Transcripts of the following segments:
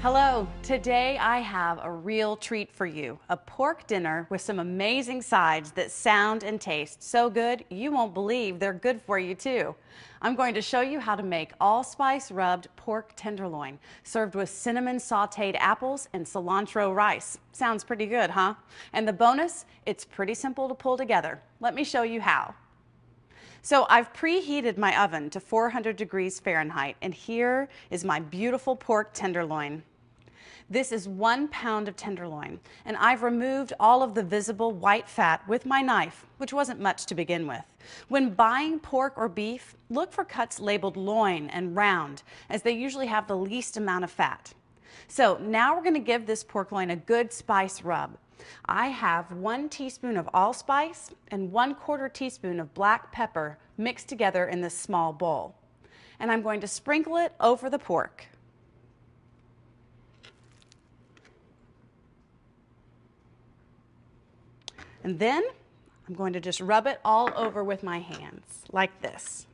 Hello, today I have a real treat for you, a pork dinner with some amazing sides that sound and taste so good you won't believe they're good for you too. I'm going to show you how to make allspice-rubbed pork tenderloin, served with cinnamon-sautéed apples and cilantro rice. Sounds pretty good, huh? And the bonus, it's pretty simple to pull together. Let me show you how. So I've preheated my oven to 400 degrees Fahrenheit, and here is my beautiful pork tenderloin. This is 1 pound of tenderloin, and I've removed all of the visible white fat with my knife, which wasn't much to begin with. When buying pork or beef, look for cuts labeled loin and round, as they usually have the least amount of fat. So now we're going to give this pork loin a good spice rub. I have 1 teaspoon of allspice and 1/4 teaspoon of black pepper mixed together in this small bowl. And I'm going to sprinkle it over the pork. And then I'm going to just rub it all over with my hands, like this.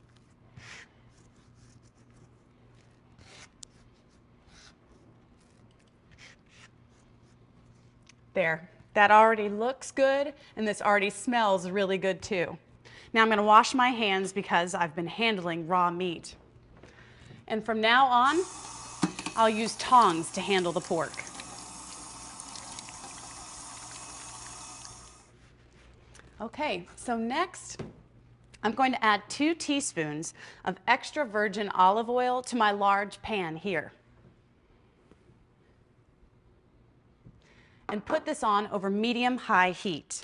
There, that already looks good, and this already smells really good too. Now I'm going to wash my hands because I've been handling raw meat. And from now on, I'll use tongs to handle the pork. Okay, so next I'm going to add 2 teaspoons of extra virgin olive oil to my large pan here. And put this on over medium-high heat.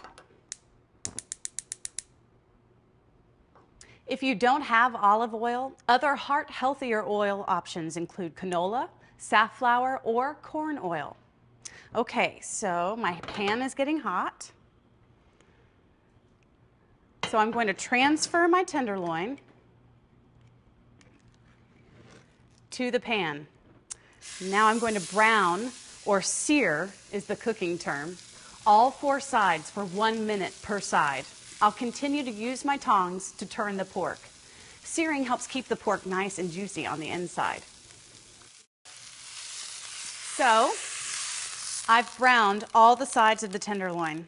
If you don't have olive oil, other heart-healthier oil options include canola, safflower, or corn oil. Okay, so my pan is getting hot. So I'm going to transfer my tenderloin to the pan. Now I'm going to brown, or sear is the cooking term, all 4 sides for 1 minute per side. I'll continue to use my tongs to turn the pork. Searing helps keep the pork nice and juicy on the inside. So I've browned all the sides of the tenderloin,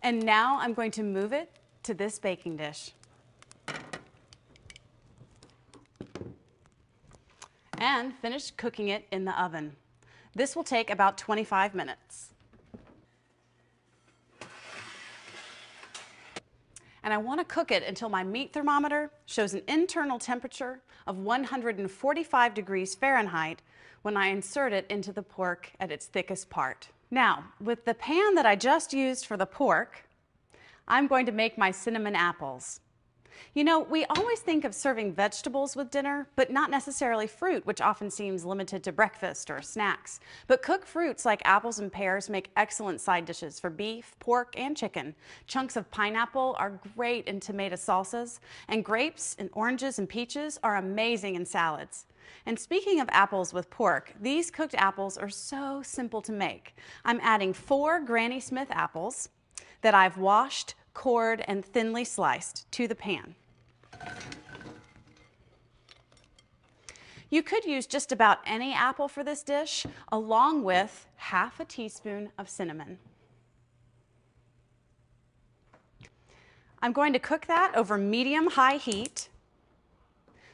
and now I'm going to move it to this baking dish. And finish cooking it in the oven. This will take about 25 minutes. And I want to cook it until my meat thermometer shows an internal temperature of 145 degrees Fahrenheit when I insert it into the pork at its thickest part. Now, with the pan that I just used for the pork, I'm going to make my cinnamon apples. You know, we always think of serving vegetables with dinner, but not necessarily fruit, which often seems limited to breakfast or snacks. But cooked fruits like apples and pears make excellent side dishes for beef, pork, and chicken. Chunks of pineapple are great in tomato salsas, and grapes and oranges and peaches are amazing in salads. And speaking of apples with pork, these cooked apples are so simple to make. I'm adding 4 Granny Smith apples that I've washed, cored, and thinly sliced to the pan. You could use just about any apple for this dish, along with half a teaspoon of cinnamon. I'm going to cook that over medium-high heat,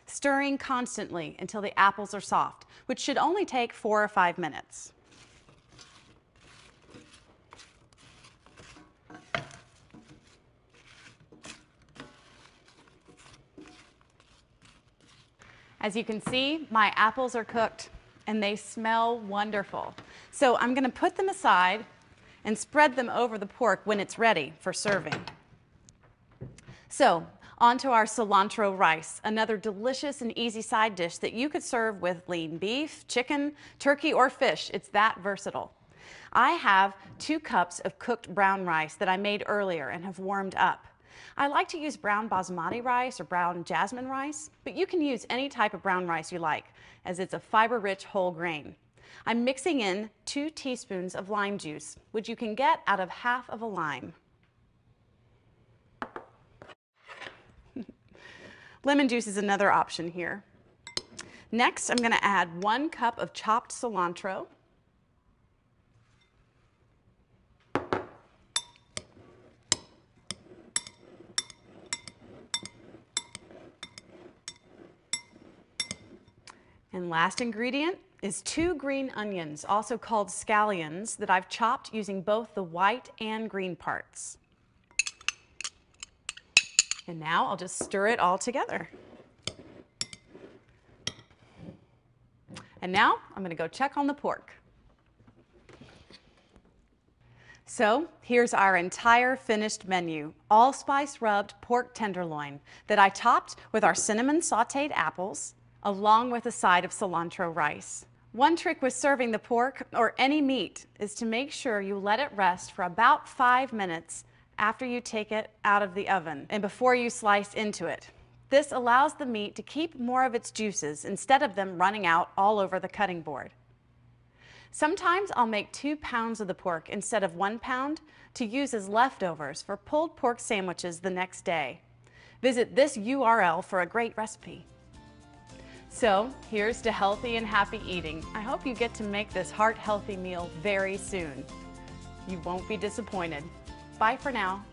stirring constantly until the apples are soft, which should only take 4 or 5 minutes. As you can see, my apples are cooked and they smell wonderful. So I'm going to put them aside and spread them over the pork when it's ready for serving. So onto our cilantro rice, another delicious and easy side dish that you could serve with lean beef, chicken, turkey, or fish. It's that versatile. I have 2 cups of cooked brown rice that I made earlier and have warmed up. I like to use brown basmati rice or brown jasmine rice, but you can use any type of brown rice you like, as it's a fiber-rich whole grain. I'm mixing in 2 teaspoons of lime juice, which you can get out of half of a lime. Lemon juice is another option here. Next, I'm going to add 1 cup of chopped cilantro And last ingredient is 2 green onions, also called scallions, that I've chopped using both the white and green parts. And now I'll just stir it all together. And now I'm going to go check on the pork. So here's our entire finished menu, allspice-rubbed pork tenderloin that I topped with our cinnamon-sautéed apples, along with a side of cilantro rice. One trick with serving the pork or any meat is to make sure you let it rest for about 5 minutes after you take it out of the oven and before you slice into it. This allows the meat to keep more of its juices instead of them running out all over the cutting board. Sometimes I'll make 2 pounds of the pork instead of 1 pound to use as leftovers for pulled pork sandwiches the next day. Visit this URL for a great recipe. So here's to healthy and happy eating. I hope you get to make this heart-healthy meal very soon. You won't be disappointed. Bye for now.